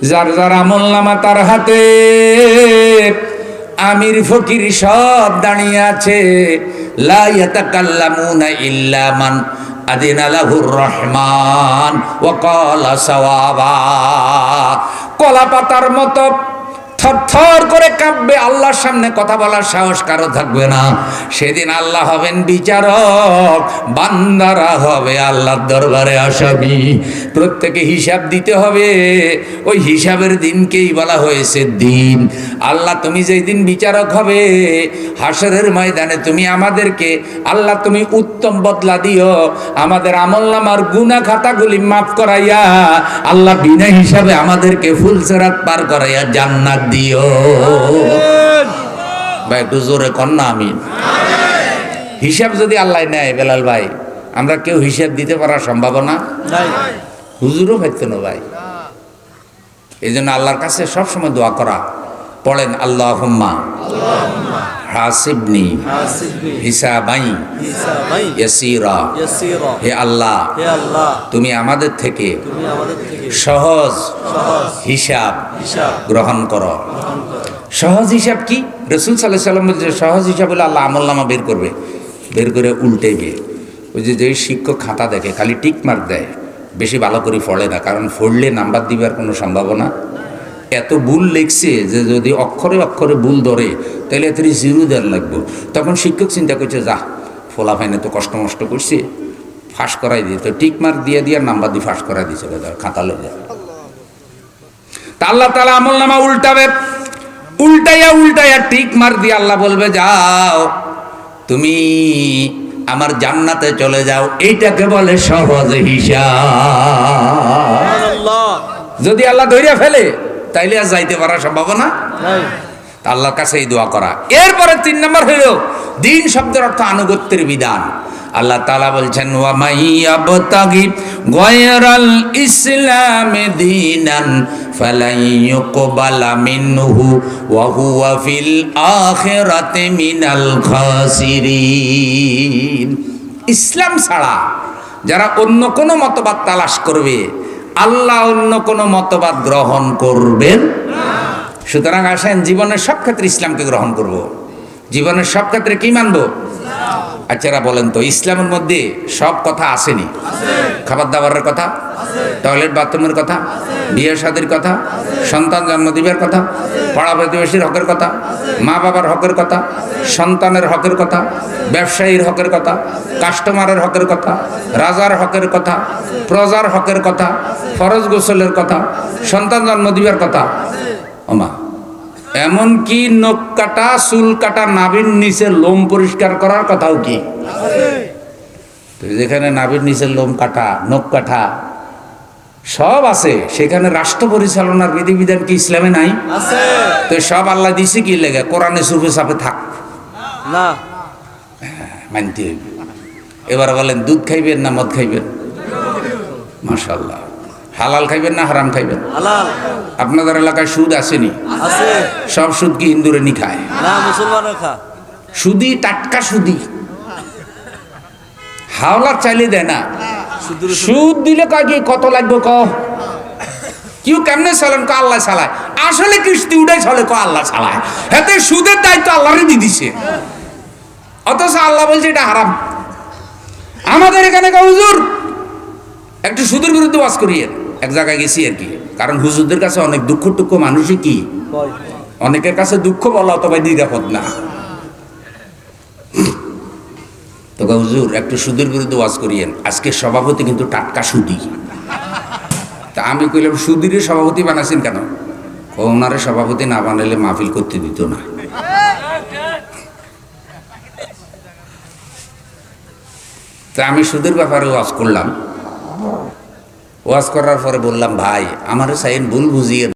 যার যার আমলনামা তার হাতে, আমির ফকির সব দাঁড়িয়ে আছে। লা ইয়াতাকাল্লামুনা ইল্লা মান আদিনা লাহুর রহমান ওয়া ক্বালা সাওয়াবা। কলা পাতার মতো থরথর করে কাঁপবে, আল্লাহর সামনে কথা বলার সাহস কারো থাকবে না। সেদিন আল্লাহ হবেন বিচারক, বান্দারা হবে আল্লাহর দরবারে আসামি। প্রত্যেকে হিসাব দিতে হবে। ওই হিসাবের দিনকেই বলা হয়েছে দিন। আল্লাহ তুমি যেই দিন বিচারক হবে হাসরের ময়দানে, তুমি আমাদেরকে আল্লাহ তুমি উত্তম বদলা দিও, আমাদের আমলনামার গুনাহ খাতাগুলি মাফ করাইয়া আল্লাহ বিনা হিসাবে আমাদেরকে ফুলসিরাত পার করাইয়া জান্নাত দিও। ভাই একটু জোরে কন্যা আমিন। হিসাব যদি আল্লাহ নেয় বেলাল ভাই, আমরা কেউ হিসাব দিতে পারার সম্ভাবনা নাই, হুজুরও পাইতো না ভাই। এই জন্য আল্লাহর কাছে সবসময় দোয়া করা। পড়েন আল্লাহুম্মা হাসিবনি হিসাবাই ইয়াসিরা। হে আল্লাহ, তুমি আমাদের থেকে সহজ হিসাব গ্রহণ করো। সহজ হিসাব কি? রাসূল সাল্লাল্লাহু আলাইহি ওয়াসাল্লাম বলেছে সহজ হিসাব হলো আল্লাহ আমলনামা বের করবে, বের করে উল্টেবে। ওই যে শিক্ষক খাতা দেখে খালি টিক মার্ক দেয়, বেশি ভালো করে পড়ে না, কারণ পড়লে নাম্বার দিবার কোনো সম্ভাবনা। এত ভুল লিখছে যে যদি অক্ষরে অক্ষরে ভুল ধরে তাহলে এত জিরো দেওয়ার লাগবে। তখন শিক্ষক চিন্তা করছে, যা ফোলা ফাইনে তো কষ্ট মষ্ট করছে, ফাঁস করাই দিয়ে তো টিক মার্ক দিয়ে দিয়ে নাম্বার দিয়ে ফাঁস করাই দিয়েছে খাতা লেগে। তা আল্লাহ তাআলা আমলনামা উল্টাবে, উল্টাইয়া টিক মার্ক দিয়ে আল্লাহ বলবে যাও তুমি আমার জান্নাতে চলে যাও। এইটাকে বলে সহজ হিসাব। যদি আল্লাহ ধইরা ফেলে তাইলে আর যাইতে পারার সম্ভাবনা নাই। আল্লাহর কাছে এই দোয়া করা। এরপরে 3 নম্বর হইল দিন শব্দের অর্থ আনুগত্যের বিধান। আল্লাহ তাআলা বলছেন ওয়া মাইয়াবতাগি গায়রাল ইসলামে দীনান ফালাই ইউকবালা মিনহু ওয়া হুয়া ফিল আখিরাতি মিনাল খাসিরিন। ইসলাম ছাড়া যারা অন্য কোনো মতবাদ তালাশ করবে, আল্লাহ অন্য কোনো মতবাদ গ্রহণ করবেন না। সুতরাং আসেন জীবনের সব ক্ষেত্রে ইসলামকে গ্রহণ করব। জীবনের সব ক্ষেত্রে কি মানব? আচ্ছা বলেন তো, ইসলামের মধ্যে সব কথা আসেনি? খাবার দাবারের কথা, টয়লেট বাথরুমের কথা, বিয়ে শাদীর কথা, সন্তান জন্ম দিবার কথা, পাড়া প্রতিবেশীর হকের কথা, মা বাবার হকের কথা, সন্তানের হকের কথা, ব্যবসায়ীর হকের কথা, কাস্টমারের হকের কথা, রাজার হকের কথা, প্রজার হকের কথা, ফরজ গোসলের কথা, সন্তান জন্ম দিবার কথা। ওমা, এমনকি নখ কাটা, চুল কাটা, নাভির নিচে লোম পরিষ্কার করার কথাও কি? তো যেখানে নাভির নিচে লোম কাটা, নখ কাটা সব আছে, সেখানে রাষ্ট্র পরিচালনার বিধিবিধান কি ইসলামে নাই? তো সব আল্লাহ দিছে কি লেগে? কোরআনে সুফে সাফে থাক না, মানতে হইবে। এবার বলেন দুধ খাইবেন না মদ খাইবেন? মাশাআল্লাহ। হালাল খাইবেন না হারাম খাইবেন? হালাল। আপনাদের এলাকায় সুদ আসেনি? আছে। সব সুদ কি হিন্দুরে নি খায়? না, মুসলমানরা খায়। সুদি, টাটকা সুদি, হাওলার চাইলে দেয় না। সুদ দিলে কয় কি কত লাগবে ক? কেউ কেমনে চলেন ক? আল্লাহ চালায়। আসলে কিস্তি উঠাই চলে ক? আল্লাহ চালায়। এতে সুদের দায়িত্ব আল্লাহরই দিয়ে দিছে, অথচ আল্লাহ বলছে এটা হারাম। আমাদের এখানে হুজুর একটু সুদের বিরুদ্ধে ওয়াজ করিয়ে এক জায়গায় গেছি আর কি, কারণ হুজুরদের কাছে অনেক দুঃখ টুক্ষ মানুষই কি, অনেকের কাছে দুঃখ বলা অথবা নিরাপদ না। তো হুজুর একটু সুদের বিরুদ্ধে ওয়াজ করিয়েন, আজকে সভাপতি কিন্তু টাটকা সুদি। তা আমি কইলাম সুদিরে সভাপতি বানাইছেন কেন? ওনারে সভাপতি না বানাইলে মাহফিল করতে দিত না। তা আমি সুদের ব্যাপারে ওয়াজ করলাম। ওয়াজ করার পরে বললাম ভাই আমারে সাইন ভুল বুঝিয়ে